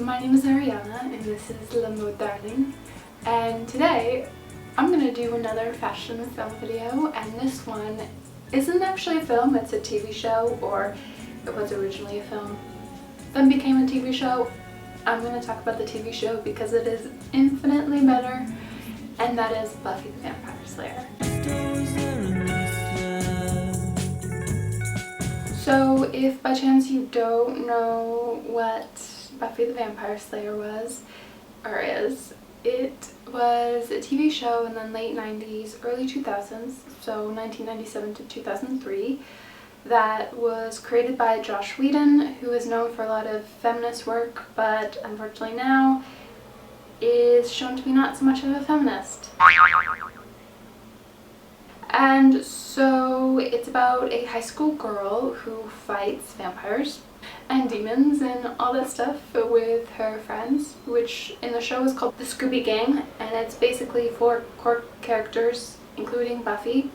my name is Ariana and this is La Mode Darling, and today I'm gonna do another fashion film video, and this one isn't actually a film, it's a TV show, or it was originally a film, then became a TV show. I'm gonna talk about the TV show because it is infinitely better, and that is Buffy the Vampire Slayer. So if by chance you don't know what Buffy the Vampire Slayer was, or is, it was a TV show in the late 90s, early 2000s, so 1997 to 2003, that was created by Joss Whedon, who is known for a lot of feminist work, but unfortunately now is shown to be not so much of a feminist. And so it's about a high school girl who fights vampires and demons and all that stuff with her friends, which in the show is called the Scooby Gang, and it's basically 4 core characters including Buffy,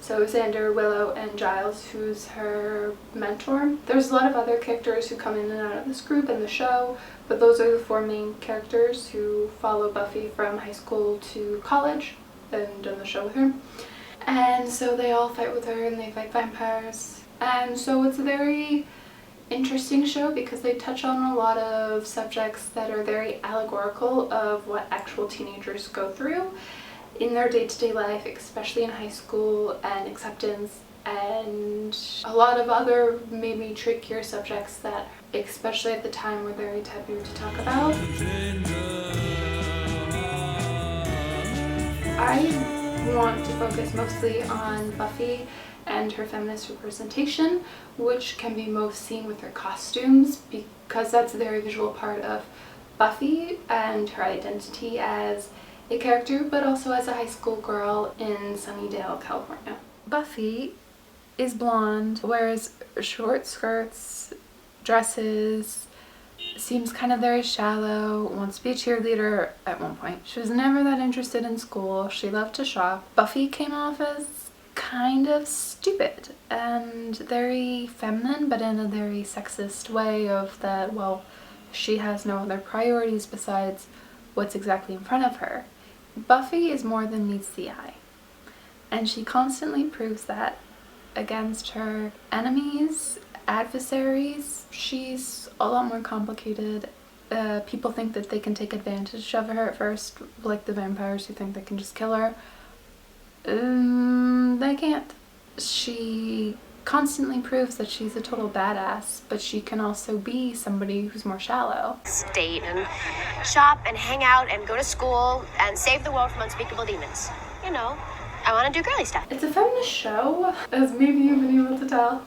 so Xander, Willow, and Giles, who's her mentor. There's a lot of other characters who come in and out of this group in the show, but those are the 4 main characters who follow Buffy from high school to college and on the show with her. And so they all fight with her and they fight vampires. And so it's a very interesting show because they touch on a lot of subjects that are very allegorical of what actual teenagers go through in their day-to-day life, especially in high school, and acceptance, and a lot of other maybe trickier subjects that, especially at the time, were very taboo to talk about. I want to focus mostly on Buffy and her feminist representation, which can be most seen with her costumes, because that's a very visual part of Buffy and her identity as a character, but also as a high school girl in Sunnydale, California. Buffy is blonde, wears short skirts, dresses, seems kind of very shallow, wants to be a cheerleader at one point. She was never that interested in school. She loved to shop. Buffy came off as kind of stupid and very feminine, but in a very sexist way of that, well, she has no other priorities besides what's exactly in front of her. Buffy is more than meets the eye, and she constantly proves that against her enemies, adversaries. She's a lot more complicated. People think that they can take advantage of her at first, like the vampires who think they can just kill her. They can't. She constantly proves that she's a total badass, but she can also be somebody who's more shallow. State and shop and hang out and go to school and save the world from unspeakable demons. You know, I want to do girly stuff. It's a feminist show, as maybe you've been able to tell,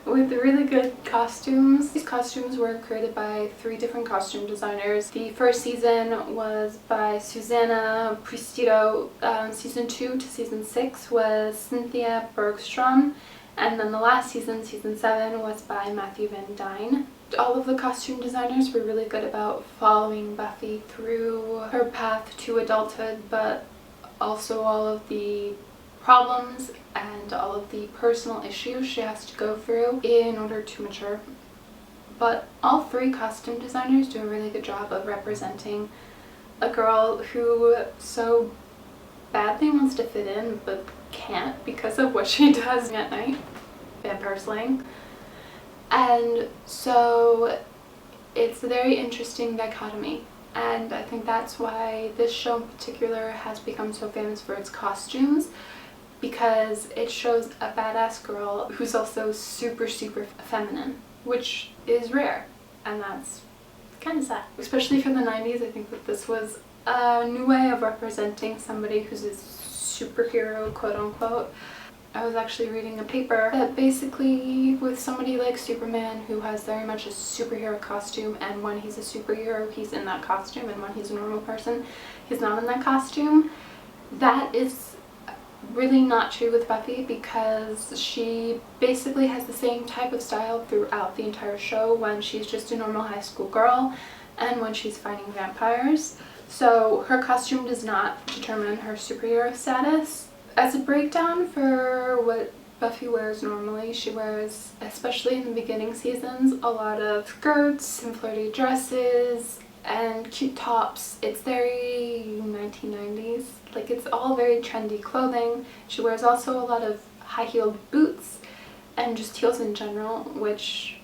with really good costumes. These costumes were created by 3 different costume designers. The first season was by Susanna Prestito. Season 2 to season 6 was Cynthia Bergstrom. And then the last season, season 7, was by Matthew Van Dyne. All of the costume designers were really good about following Buffy through her path to adulthood, but also all of the problems and all of the personal issues she has to go through in order to mature. But all 3 costume designers do a really good job of representing a girl who so badly wants to fit in but can't because of what she does at night, vampire slaying. And so it's a very interesting dichotomy, and I think that's why this show in particular has become so famous for its costumes, because it shows a badass girl who's also super feminine, which is rare, and that's kind of sad. Especially for the 90s, I think that this was a new way of representing somebody who's a superhero, quote unquote. I was actually reading a paper that basically, with somebody like Superman, who has very much a superhero costume, and when he's a superhero he's in that costume, and when he's a normal person he's not in that costume, that is really not true with Buffy, because she basically has the same type of style throughout the entire show when she's just a normal high school girl and when she's fighting vampires. So her costume does not determine her superhero status. As a breakdown for what Buffy wears normally. She wears, especially in the beginning seasons, a lot of skirts and flirty dresses and cute tops. It's very 1990s. Like, it's all very trendy clothing. She wears also a lot of high-heeled boots and just heels in general, which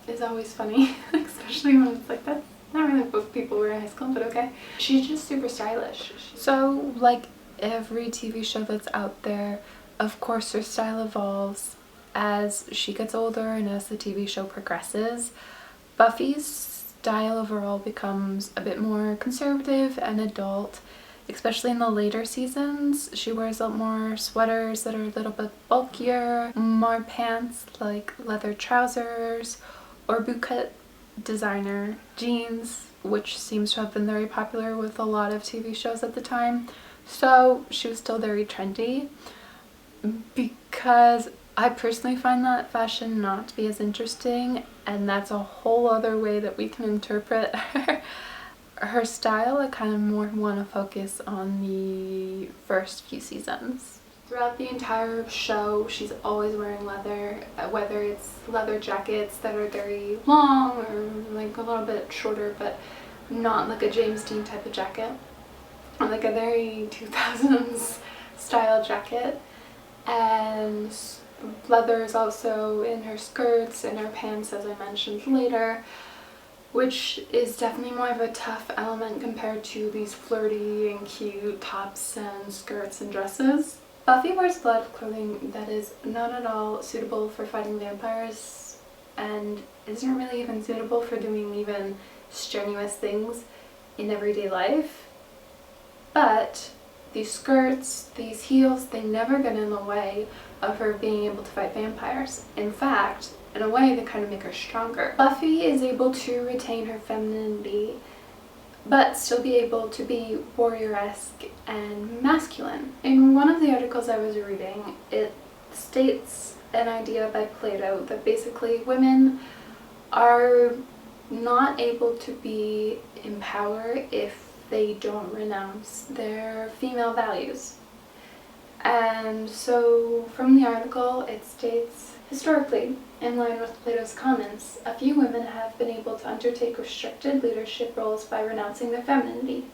is always funny, especially when it's like that's not really what people wear in high school, but okay. She's just super stylish. So, like every TV show that's out there, of course her style evolves as she gets older and as the TV show progresses. Buffy's style overall becomes a bit more conservative and adult, especially in the later seasons. She wears a lot more sweaters that are a little bit bulkier, more pants like leather trousers or bootcut designer jeans, which seems to have been very popular with a lot of TV shows at the time. So she was still very trendy, because I personally find that fashion not to be as interesting, and that's a whole other way that we can interpret her style. I kind of more want to focus on the first few seasons. Throughout the entire show, she's always wearing leather, whether it's leather jackets that are very long or like a little bit shorter, but not like a James Dean type of jacket, or like a very 2000s style jacket. And leather is also in her skirts and her pants, as I mentioned later, which is definitely more of a tough element compared to these flirty and cute tops and skirts and dresses. Buffy wears a lot of clothing that is not at all suitable for fighting vampires and isn't really even suitable for doing even strenuous things in everyday life. But these skirts, these heels, they never get in the way of her being able to fight vampires. In fact, in a way, they kind of make her stronger. Buffy is able to retain her femininity, but still be able to be warrior-esque and masculine. In one of the articles I was reading, it states an idea by Plato that basically women are not able to be in power if they don't renounce their female values. And so from the article it states, historically, in line with Plato's comments, a few women have been able to undertake restricted leadership roles by renouncing their femininity,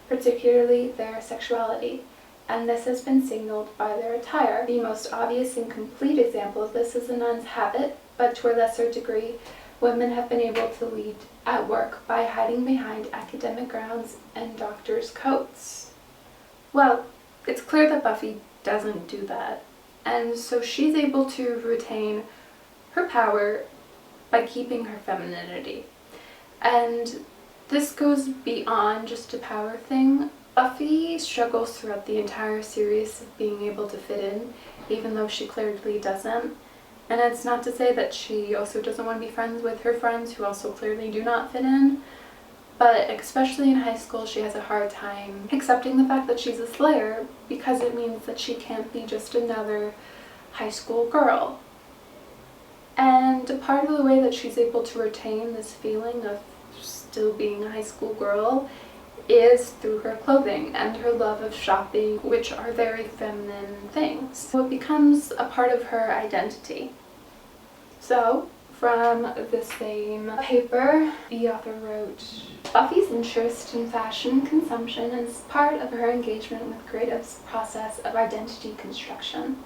particularly their sexuality, and this has been signaled by their attire. The most obvious and complete example of this is the nun's habit, but to a lesser degree, women have been able to lead at work by hiding behind academic gowns and doctors' coats. Well, it's clear that Buffy doesn't do that, and so she's able to retain her power by keeping her femininity. And this goes beyond just a power thing. Buffy struggles throughout the entire series of being able to fit in, even though she clearly doesn't. And it's not to say that she also doesn't want to be friends with her friends who also clearly do not fit in, but especially in high school she has a hard time accepting the fact that she's a Slayer, because it means that she can't be just another high school girl. And a part of the way that she's able to retain this feeling of still being a high school girl is through her clothing and her love of shopping, which are very feminine things. So it becomes a part of her identity. So, from the same paper, the author wrote, Buffy's interest in fashion consumption is part of her engagement with creative's process of identity construction.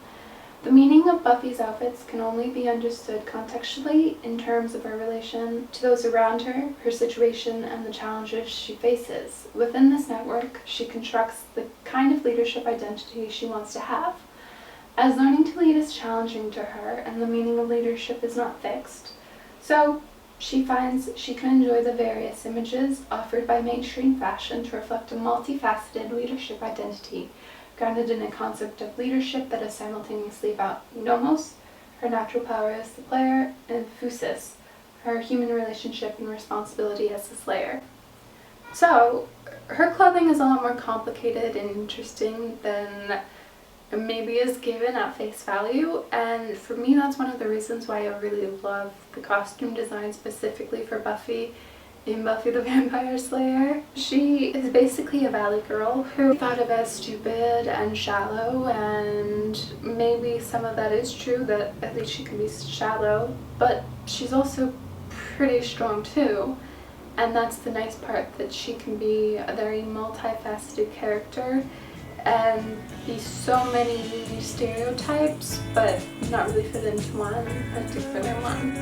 The meaning of Buffy's outfits can only be understood contextually in terms of her relation to those around her, her situation, and the challenges she faces. Within this network, she constructs the kind of leadership identity she wants to have. As learning to lead is challenging to her, and the meaning of leadership is not fixed, so she finds she can enjoy the various images offered by mainstream fashion to reflect a multi-faceted leadership identity, grounded in a concept of leadership that is simultaneously about nomos, her natural power as the player, and phusis, her human relationship and responsibility as the slayer. So, her clothing is a lot more complicated and interesting than maybe is given at face value, and for me that's one of the reasons why I really love the costume design specifically for Buffy, in Buffy the Vampire Slayer. She is basically a valley girl who thought of as stupid and shallow, and maybe some of that is true, that at least she can be shallow, but she's also pretty strong too. And that's the nice part, that she can be a very multifaceted character and be so many stereotypes, but not really fit into one particular one.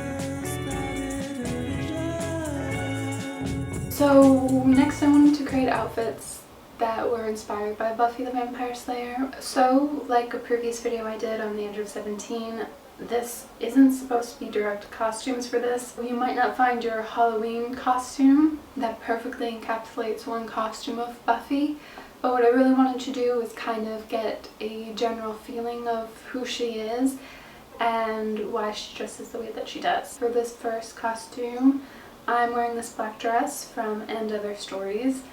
So next I wanted to create outfits that were inspired by Buffy the Vampire Slayer. So like a previous video I did on the age of 17, this isn't supposed to be direct costumes for this. You might not find your Halloween costume that perfectly encapsulates one costume of Buffy, but what I really wanted to do is kind of get a general feeling of who she is and why she dresses the way that she does. For this first costume, I'm wearing this black dress from And Other Stories,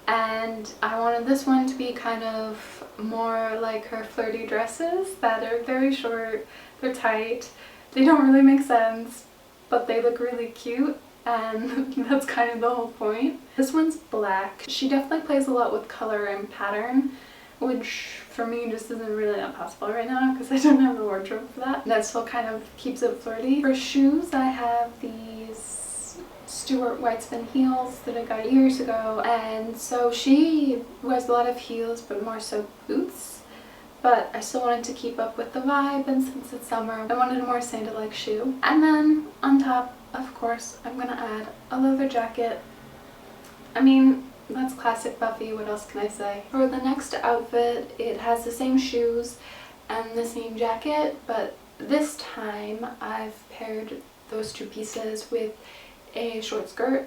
and I wanted this one to be kind of more like her flirty dresses that are very short, they're tight, they don't really make sense, but they look really cute, and that's kind of the whole point. This one's black. She definitely plays a lot with color and pattern, which for me just isn't really that possible right now because I don't have a wardrobe for that. That still kind of keeps it flirty. For shoes, I have these Stuart Weitzman heels that I got years ago, and so she wears a lot of heels but more so boots. But I still wanted to keep up with the vibe, and since it's summer, I wanted a more sandal-like shoe. And then on top, of course, I'm gonna add a leather jacket. I mean, that's classic Buffy, what else can I say? For the next outfit, it has the same shoes and the same jacket, but this time I've paired those two pieces with a short skirt,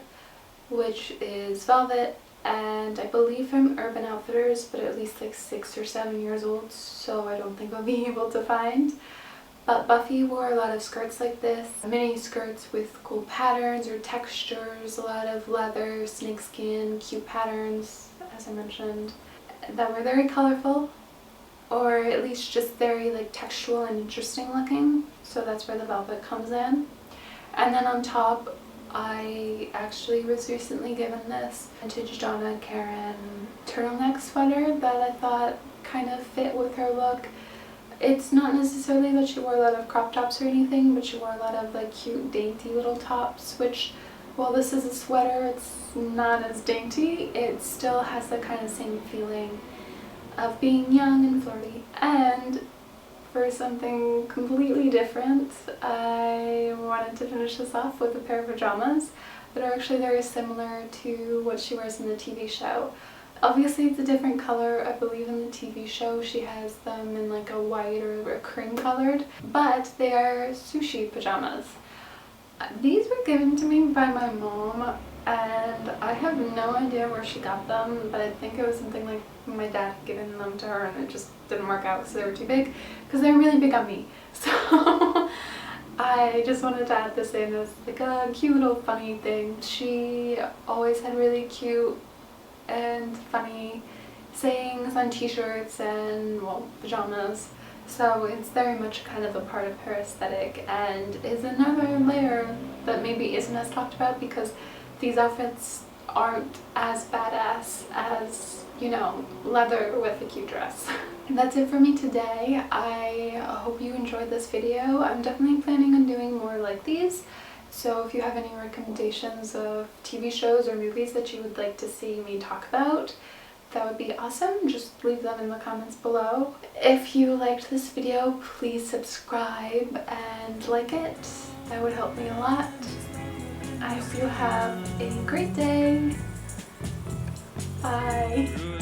which is velvet, and I believe from Urban Outfitters, but at least like 6 or 7 years old, so I don't think I'll be able to find. But Buffy wore a lot of skirts like this, mini skirts with cool patterns or textures, a lot of leather, snakeskin, cute patterns, as I mentioned, that were very colorful, or at least just very like textual and interesting looking, so that's where the velvet comes in. And then on top, I actually was recently given this vintage Donna Karen turtleneck sweater that I thought kind of fit with her look. It's not necessarily that she wore a lot of crop tops or anything, but she wore a lot of like cute dainty little tops, which while this is a sweater, it's not as dainty. It still has the kind of same feeling of being young and flirty. And for something completely different, I wanted to finish this off with a pair of pajamas that are actually very similar to what she wears in the TV show. Obviously it's a different color. I believe in the TV show she has them in like a white or a cream colored, but they are sushi pajamas. These were given to me by my mom, and I have no idea where she got them, but I think it was something like my dad had given them to her and it just didn't work out because they were too big, because they're really big on me. So I just wanted to add this in as like a cute little funny thing. She always had really cute and funny sayings on t-shirts and, well, pajamas. So it's very much kind of a part of her aesthetic, and is another layer that maybe isn't as talked about because these outfits aren't as badass as, you know, leather with a cute dress. And that's it for me today. I hope you enjoyed this video. I'm definitely planning on doing more like these. So if you have any recommendations of TV shows or movies that you would like to see me talk about, that would be awesome. Just leave them in the comments below. If you liked this video, please subscribe and like it. That would help me a lot. I hope you have a great day. Bye.